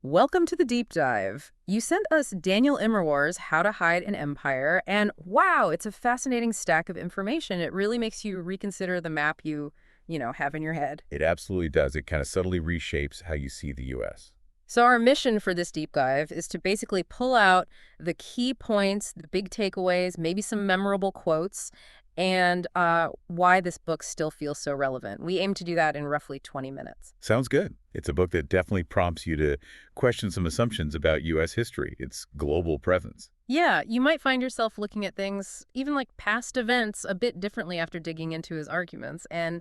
Welcome to the deep dive. You sent us Daniel Immerwahr's How to Hide an Empire, and wow, it's a fascinating stack of information. It really makes you reconsider the map you have in your head. It absolutely does. It kind of subtly reshapes how you see the U.S. So our mission for this deep dive is to basically pull out the key points, the big takeaways, maybe some memorable quotes, and why this book still feels so relevant. We aim to do that in roughly 20 minutes. Sounds good. It's a book that definitely prompts you to question some assumptions about U.S. history, its global presence. Yeah, you might find yourself looking at things, even like past events, a bit differently after digging into his arguments. And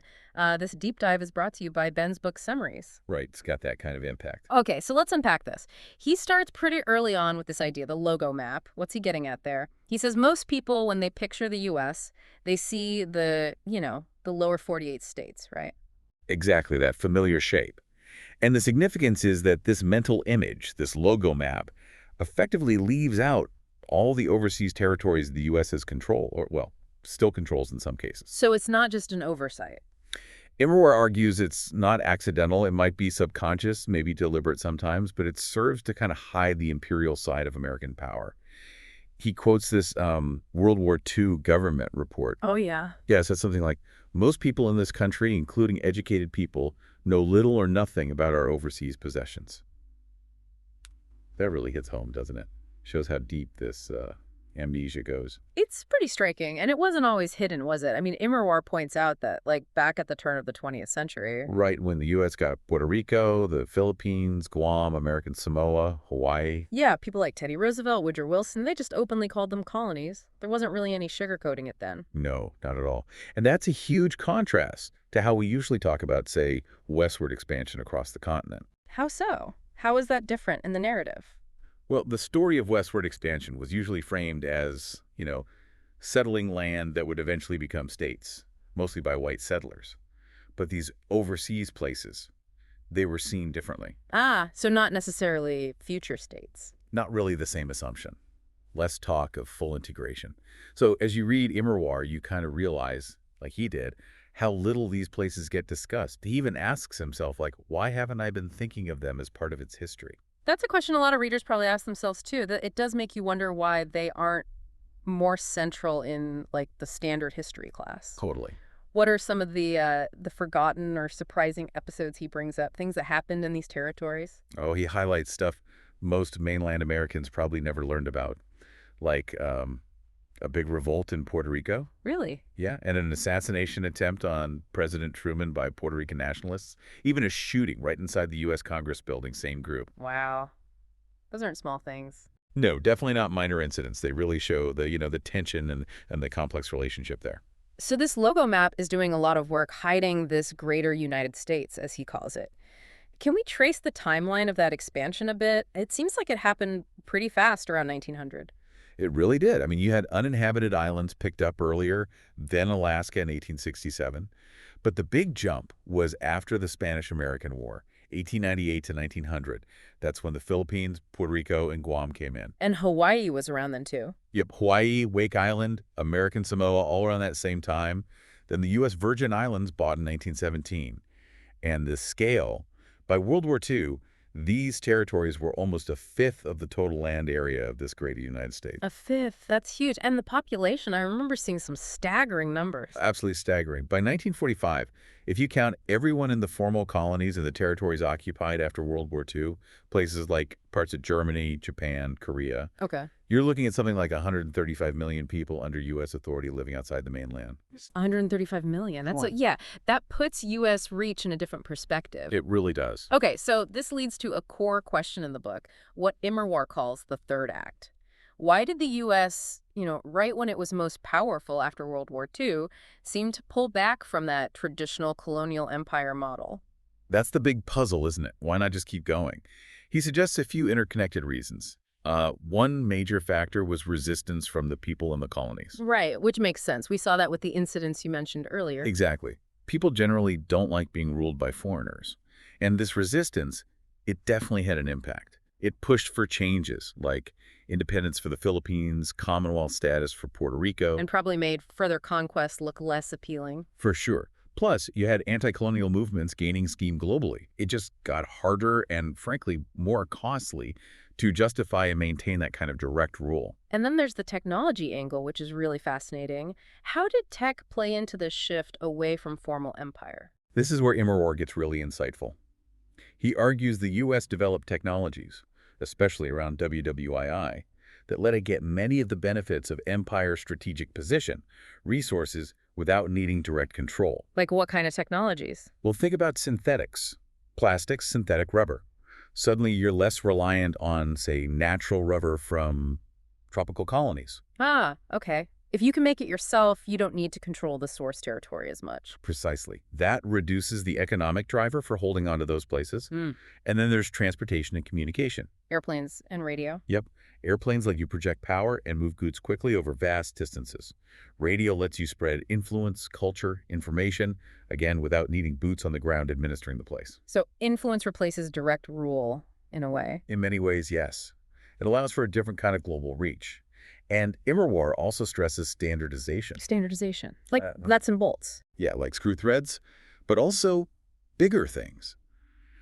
this deep dive is brought to you by Ben's book Summaries. Right, it's got that kind of impact. Okay, so let's unpack this. He starts pretty early on with this idea, the logo map. What's he getting at there? He says most people, when they picture the U.S., they see the lower 48 states, right? Exactly, that familiar shape. And the significance is that this mental image, this logo map, effectively leaves out all the overseas territories the U.S. has control, or, well, still controls in some cases. So it's not just an oversight. Immerwahr argues it's not accidental. It might be subconscious, maybe deliberate sometimes, but it serves to kind of hide the imperial side of American power. He quotes this World War II government report. Oh, yeah. Yeah, it says something like, most people in this country, including educated people, know little or nothing about our overseas possessions. That really hits home, doesn't it? Shows how deep this amnesia goes. It's pretty striking, and it wasn't always hidden, was it? I mean, Immerwahr points out that, like, back at the turn of the 20th century. Right when the U.S. got Puerto Rico, the Philippines, Guam, American Samoa, Hawaii. Yeah, people like Teddy Roosevelt, Woodrow Wilson, they just openly called them colonies. There wasn't really any sugarcoating it then. No, not at all. And that's a huge contrast to how we usually talk about, say, westward expansion across the continent. How so? How is that different in the narrative? Well, the story of westward expansion was usually framed as, settling land that would eventually become states, mostly by white settlers. But these overseas places, they were seen differently. Ah, so not necessarily future states. Not really the same assumption. Less talk of full integration. So as you read Immerwahr, you kind of realize, like he did, how little these places get discussed. He even asks himself, like, why haven't I been thinking of them as part of its history? That's a question a lot of readers probably ask themselves, too. That it does make you wonder why they aren't more central in, like, the standard history class. Totally. What are some of the forgotten or surprising episodes he brings up, things that happened in these territories? Oh, he highlights stuff most mainland Americans probably never learned about, like a big revolt in Puerto Rico. Really? Yeah, and an assassination attempt on President Truman by Puerto Rican nationalists. Even a shooting right inside the U.S. Congress building, same group. Wow. Those aren't small things. No, definitely not minor incidents. They really show the tension and the complex relationship there. So this logo map is doing a lot of work hiding this greater United States, as he calls it. Can we trace the timeline of that expansion a bit? It seems like it happened pretty fast around 1900. It really did. I mean, you had uninhabited islands picked up earlier, then Alaska in 1867. But the big jump was after the Spanish-American War, 1898 to 1900. That's when the Philippines, Puerto Rico, and Guam came in. And Hawaii was around then, too. Yep, Hawaii, Wake Island, American Samoa, all around that same time. Then the U.S. Virgin Islands bought in 1917. And the scale, by World War II, these territories were almost a fifth of the total land area of this greater United States. A fifth. That's huge. And the population, I remember seeing some staggering numbers. Absolutely staggering. By 1945, if you count everyone in the formal colonies and the territories occupied after World War II, places like parts of Germany, Japan, Korea, Okay. you're looking at something like 135 million people under U.S. authority living outside the mainland. 135 million. Yeah, that puts U.S. reach in a different perspective. It really does. Okay, so this leads to a core question in the book, what Immerwahr calls the third act. Why did the U.S., right when it was most powerful after World War II, seem to pull back from that traditional colonial empire model? That's the big puzzle, isn't it? Why not just keep going? He suggests a few interconnected reasons. One major factor was resistance from the people in the colonies. Right, which makes sense. We saw that with the incidents you mentioned earlier. Exactly. People generally don't like being ruled by foreigners. And this resistance, it definitely had an impact. It pushed for changes like independence for the Philippines, Commonwealth status for Puerto Rico. And probably made further conquest look less appealing. For sure. Plus, you had anti-colonial movements gaining steam globally. It just got harder and, frankly, more costly to justify and maintain that kind of direct rule. And then there's the technology angle, which is really fascinating. How did tech play into this shift away from formal empire? This is where Immerwahr gets really insightful. He argues the U.S. developed technologies, especially around WWII, that let it get many of the benefits of empire's strategic position, resources, without needing direct control. Like what kind of technologies? Well, think about synthetics, plastics, synthetic rubber. Suddenly, you're less reliant on, say, natural rubber from tropical colonies. Ah, okay. If you can make it yourself, you don't need to control the source territory as much. Precisely. That reduces the economic driver for holding on to those places. Hmm. And then there's transportation and communication. Airplanes and radio. Yep. Airplanes let you project power and move goods quickly over vast distances. Radio lets you spread influence, culture, information, again, without needing boots on the ground administering the place. So influence replaces direct rule, in a way. In many ways, yes. It allows for a different kind of global reach. And Immerwahr also stresses standardization. Standardization. Like nuts and bolts. Yeah, like screw threads, but also bigger things.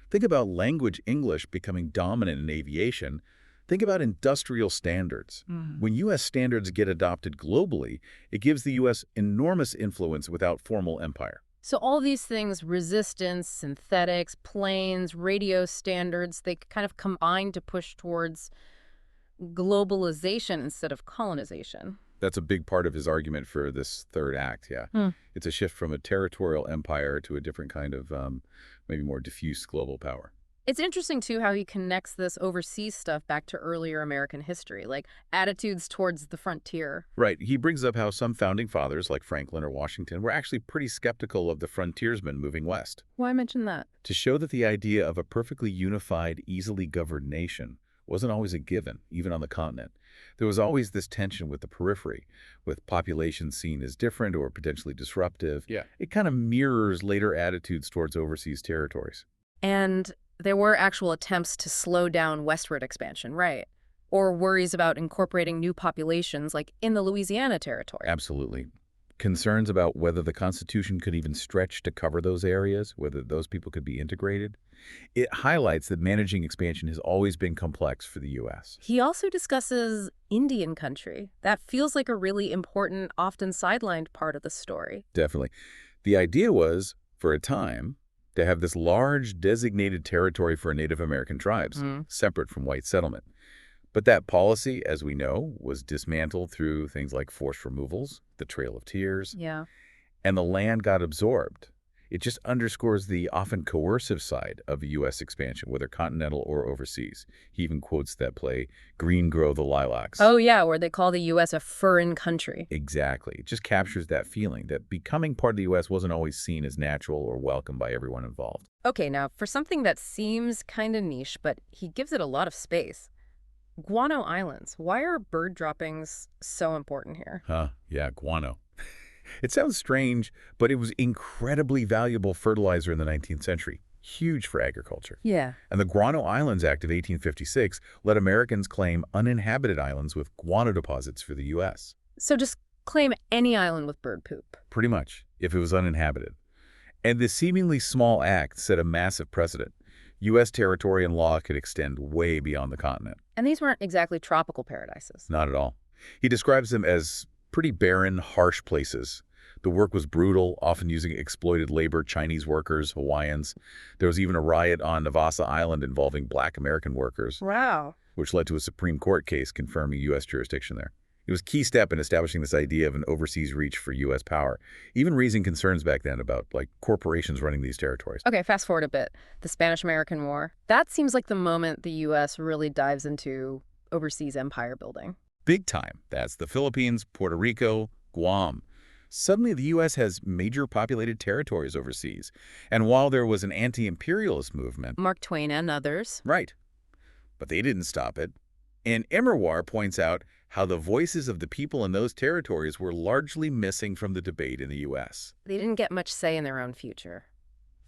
Think about language English becoming dominant in aviation. Think about industrial standards. When U.S. standards get adopted globally, it gives the U.S. enormous influence without formal empire. So all these things, resistance, synthetics, planes, radio standards, they kind of combine to push towards globalization instead of colonization. That's a big part of his argument for this third act, yeah. It's a shift from a territorial empire to a different kind of, maybe more diffuse global power. It's interesting, too, how he connects this overseas stuff back to earlier American history, like attitudes towards the frontier. Right. He brings up how some founding fathers, like Franklin or Washington, were actually pretty skeptical of the frontiersmen moving west. Why mention that? To show that the idea of a perfectly unified, easily governed nation wasn't always a given, even on the continent. There was always this tension with the periphery, with populations seen as different or potentially disruptive. Yeah. It kind of mirrors later attitudes towards overseas territories. And there were actual attempts to slow down westward expansion, right? Or worries about incorporating new populations, like in the Louisiana Territory. Absolutely. Concerns about whether the Constitution could even stretch to cover those areas, whether those people could be integrated. It highlights that managing expansion has always been complex for the U.S. He also discusses Indian country. That feels like a really important, often sidelined part of the story. Definitely. The idea was, for a time, to have this large designated territory for Native American tribes, separate from white settlement. But that policy, as we know, was dismantled through things like forced removals, the Trail of Tears, and the land got absorbed. It just underscores the often coercive side of U.S. expansion, whether continental or overseas. He even quotes that play, Green Grow the Lilacs. Oh, yeah, where they call the U.S. a foreign country. Exactly. It just captures that feeling that becoming part of the U.S. wasn't always seen as natural or welcome by everyone involved. Okay, now, for something that seems kind of niche, but he gives it a lot of space. Guano Islands. Why are bird droppings so important here? Yeah, guano. It sounds strange, but it was incredibly valuable fertilizer in the 19th century. Huge for agriculture. Yeah. And the Guano Islands Act of 1856 let Americans claim uninhabited islands with guano deposits for the U.S. So just claim any island with bird poop. Pretty much, if it was uninhabited. And this seemingly small act set a massive precedent. U.S. territory and law could extend way beyond the continent. And these weren't exactly tropical paradises. Not at all. He describes them as pretty barren, harsh places. The work was brutal, often using exploited labor, Chinese workers, Hawaiians. There was even a riot on Navassa Island involving Black American workers. Wow. Which led to a Supreme Court case confirming U.S. jurisdiction there. It was a key step in establishing this idea of an overseas reach for U.S. power, even raising concerns back then about, like, corporations running these territories. Okay, fast forward a bit. The Spanish-American War. That seems like the moment the U.S. really dives into overseas empire building. Big time. That's the Philippines, Puerto Rico, Guam. Suddenly, the U.S. has major populated territories overseas. And while there was an anti-imperialist movement— Mark Twain and others. Right. But they didn't stop it. And Immerwahr points out how the voices of the people in those territories were largely missing from the debate in the U.S. They didn't get much say in their own future.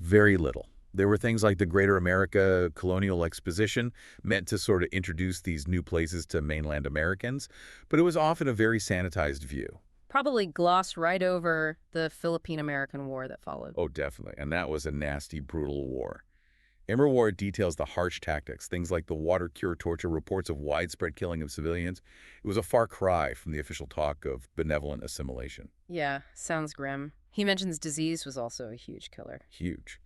Very little. There were things like the Greater America Colonial Exposition, meant to sort of introduce these new places to mainland Americans, but it was often a very sanitized view. Probably gloss right over the Philippine-American War that followed. Oh, definitely. And that was a nasty, brutal war. Immerwahr details the harsh tactics, things like the water cure torture, reports of widespread killing of civilians. It was a far cry from the official talk of benevolent assimilation. Yeah, sounds grim. He mentions disease was also a huge killer. Huge.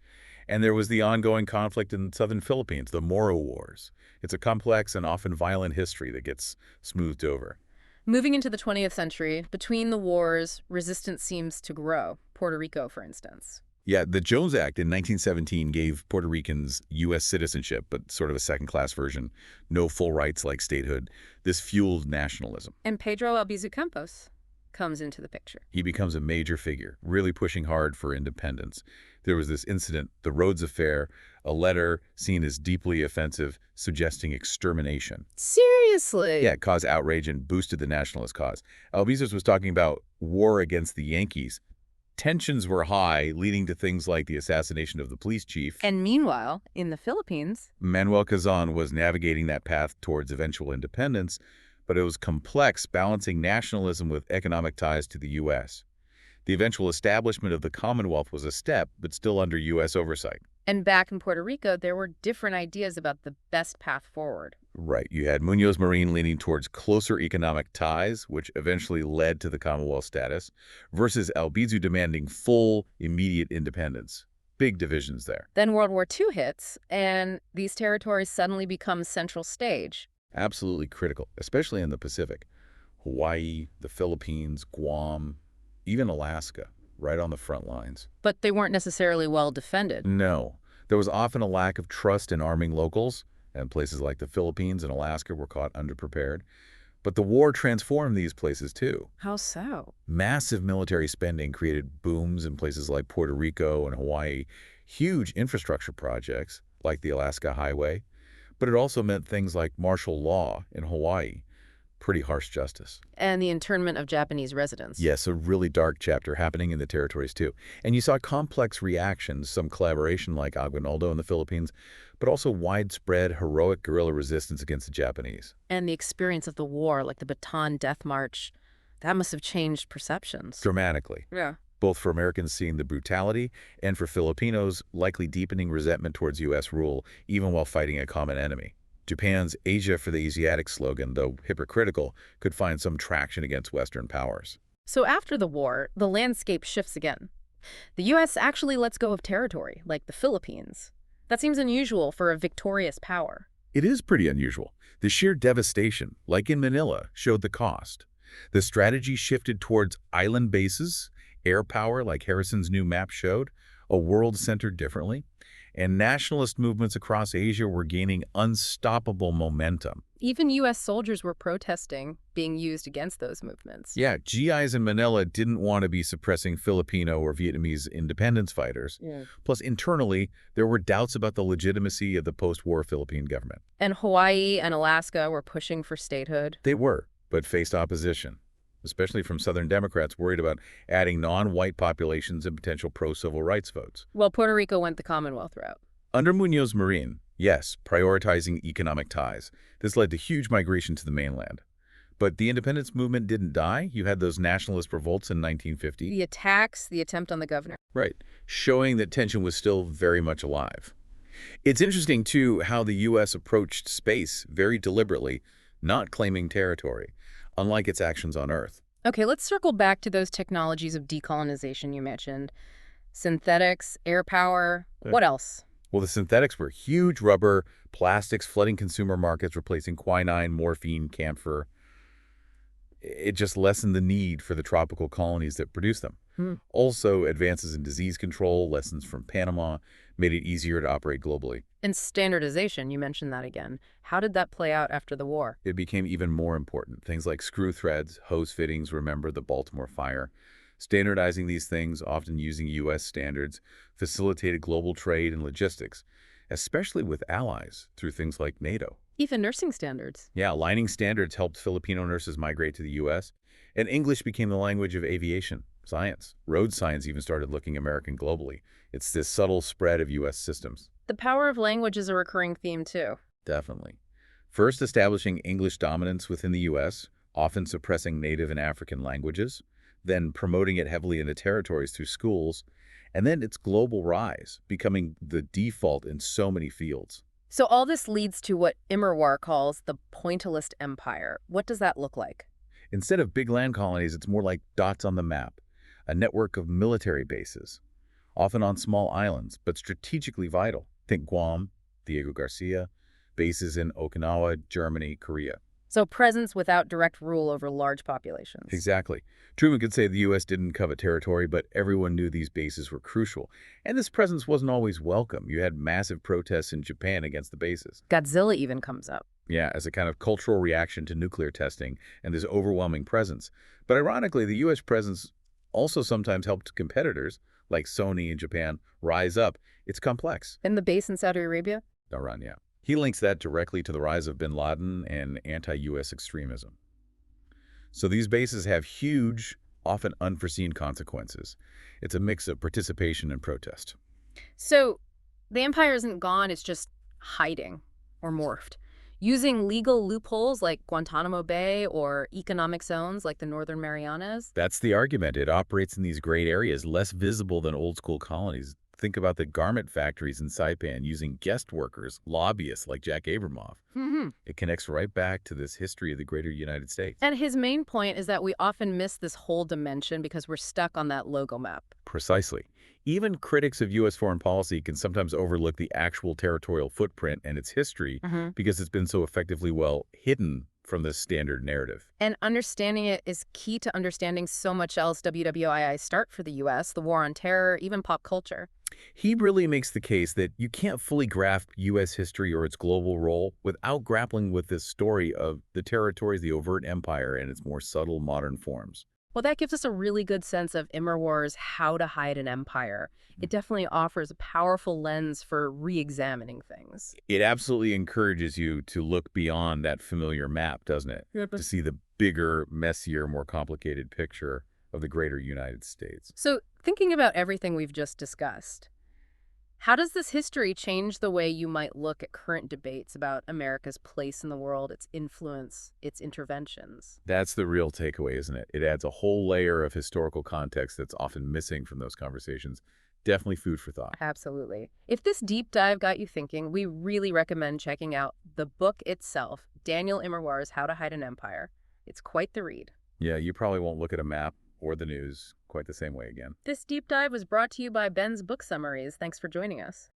And there was the ongoing conflict in southern Philippines, the Moro Wars. It's a complex and often violent history that gets smoothed over. Moving into the 20th century, between the wars, resistance seems to grow. Puerto Rico, for instance. Yeah, the Jones Act in 1917 gave Puerto Ricans U.S. citizenship, but sort of a second-class version. No full rights like statehood. This fueled nationalism. And Pedro Albizu Campos comes into the picture. He becomes a major figure, really pushing hard for independence. There was this incident, the Rhodes Affair, a letter seen as deeply offensive, suggesting extermination. Seriously? Yeah, it caused outrage and boosted the nationalist cause. Albizu was talking about war against the Yankees. Tensions were high, leading to things like the assassination of the police chief. And meanwhile, in the Philippines, Manuel Quezon was navigating that path towards eventual independence, but it was complex, balancing nationalism with economic ties to the U.S. The eventual establishment of the Commonwealth was a step, but still under U.S. oversight. and back in Puerto Rico, there were different ideas about the best path forward. Right. You had Muñoz Marín leaning towards closer economic ties, which eventually led to the Commonwealth status, versus Albizu demanding full, immediate independence. Big divisions there. Then World War II hits, and these territories suddenly become central stage. Absolutely critical, especially in the Pacific. Hawaii, the Philippines, Guam, even Alaska, right on the front lines. But they weren't necessarily well defended. No. There was often a lack of trust in arming locals, and places like the Philippines and Alaska were caught underprepared. But the war transformed these places too. How so? Massive military spending created booms in places like Puerto Rico and Hawaii, huge infrastructure projects like the Alaska Highway. But it also meant things like martial law in Hawaii, pretty harsh justice. And the internment of Japanese residents. Yes, a really dark chapter happening in the territories too. And you saw complex reactions, some collaboration like Aguinaldo in the Philippines, but also widespread heroic guerrilla resistance against the Japanese. And the experience of the war, like the Bataan Death March, that must have changed perceptions. Dramatically. Yeah. Both for Americans seeing the brutality and for Filipinos likely deepening resentment towards U.S. rule, even while fighting a common enemy. Japan's Asia for the Asiatic slogan, though hypocritical, could find some traction against Western powers. So after the war, the landscape shifts again. The U.S. actually lets go of territory, like the Philippines. That seems unusual for a victorious power. It is pretty unusual. The sheer devastation, like in Manila, showed the cost. The strategy shifted towards island bases, air power like Harrison's new map showed, a world centered differently, and nationalist movements across Asia were gaining unstoppable momentum. Even U.S. soldiers were protesting, being used against those movements. Yeah, GIs in Manila didn't want to be suppressing Filipino or Vietnamese independence fighters. Yeah. Plus, internally, there were doubts about the legitimacy of the post-war Philippine government. And Hawaii and Alaska were pushing for statehood. They were, but faced opposition, especially from Southern Democrats worried about adding non-white populations and potential pro-civil rights votes. Well, Puerto Rico went the Commonwealth route. Under Muñoz Marín, yes, prioritizing economic ties. This led to huge migration to the mainland. But the independence movement didn't die. You had those nationalist revolts in 1950. The attacks, the attempt on the governor. Right, showing that tension was still very much alive. It's interesting, too, how the U.S. approached space very deliberately, not claiming territory, unlike its actions on Earth. Okay, let's circle back to those technologies of decolonization you mentioned. Synthetics, air power, what else? Well, the synthetics were huge rubber, plastics flooding consumer markets, replacing quinine, morphine, camphor. It just lessened the need for the tropical colonies that produced them. Also, advances in disease control, lessons from Panama, made it easier to operate globally. And standardization, you mentioned that again. How did that play out after the war? It became even more important. Things like screw threads, hose fittings, remember the Baltimore fire. Standardizing these things, often using U.S. standards, facilitated global trade and logistics, especially with allies through things like NATO. Even nursing standards. Yeah, aligning standards helped Filipino nurses migrate to the U.S., and English became the language of aviation, science. Road science even started looking American globally. It's this subtle spread of U.S. systems. The power of language is a recurring theme, too. Definitely. First, establishing English dominance within the U.S., often suppressing native and African languages. then promoting it heavily in the territories through schools, and then its global rise, becoming the default in so many fields. So all this leads to what Immerwahr calls the pointillist empire. What does that look like? Instead of big land colonies, it's more like dots on the map, a network of military bases, often on small islands, but strategically vital. Think Guam, Diego Garcia, bases in Okinawa, Germany, Korea. So presence without direct rule over large populations. Exactly. Truman could say the U.S. didn't covet territory, but everyone knew these bases were crucial. And this presence wasn't always welcome. You had massive protests in Japan against the bases. Godzilla even comes up. Yeah, as a kind of cultural reaction to nuclear testing and this overwhelming presence. But ironically, the U.S. presence also sometimes helped competitors, like Sony in Japan, rise up. It's complex. In the base in Saudi Arabia? Iran, yeah. He links that directly to the rise of bin Laden and anti-U.S. extremism. So these bases have huge, often unforeseen consequences. It's a mix of participation and protest. So the empire isn't gone, it's just hiding or morphed. Using legal loopholes like Guantanamo Bay or economic zones like the Northern Marianas. That's the argument. It operates in these great areas, less visible than old-school colonies. Think about the garment factories in Saipan using guest workers, lobbyists like Jack Abramoff. It connects right back to this history of the greater United States. And his main point is that we often miss this whole dimension because we're stuck on that logo map. Precisely. Even critics of U.S. foreign policy can sometimes overlook the actual territorial footprint and its history because it's been so effectively well hidden from the standard narrative. And understanding it is key to understanding so much else WWII start for the U.S., the war on terror, even pop culture. He really makes the case that you can't fully grasp U.S. history or its global role without grappling with this story of the territories, the overt empire, and its more subtle modern forms. Well, that gives us a really good sense of Immerwahr's How to Hide an Empire. It definitely offers a powerful lens for re-examining things. It absolutely encourages you to look beyond that familiar map, doesn't it? Yep. To see the bigger, messier, more complicated picture of the greater United States. So, thinking about everything we've just discussed, how does this history change the way you might look at current debates about America's place in the world, its influence, its interventions? That's the real takeaway, isn't it? It adds a whole layer of historical context that's often missing from those conversations. Definitely food for thought. Absolutely. If this deep dive got you thinking, we really recommend checking out the book itself, Daniel Immerwahr's How to Hide an Empire. It's quite the read. Yeah, you probably won't look at a map or the news quite the same way again. This deep dive was brought to you by Ben's Book Summaries. Thanks for joining us.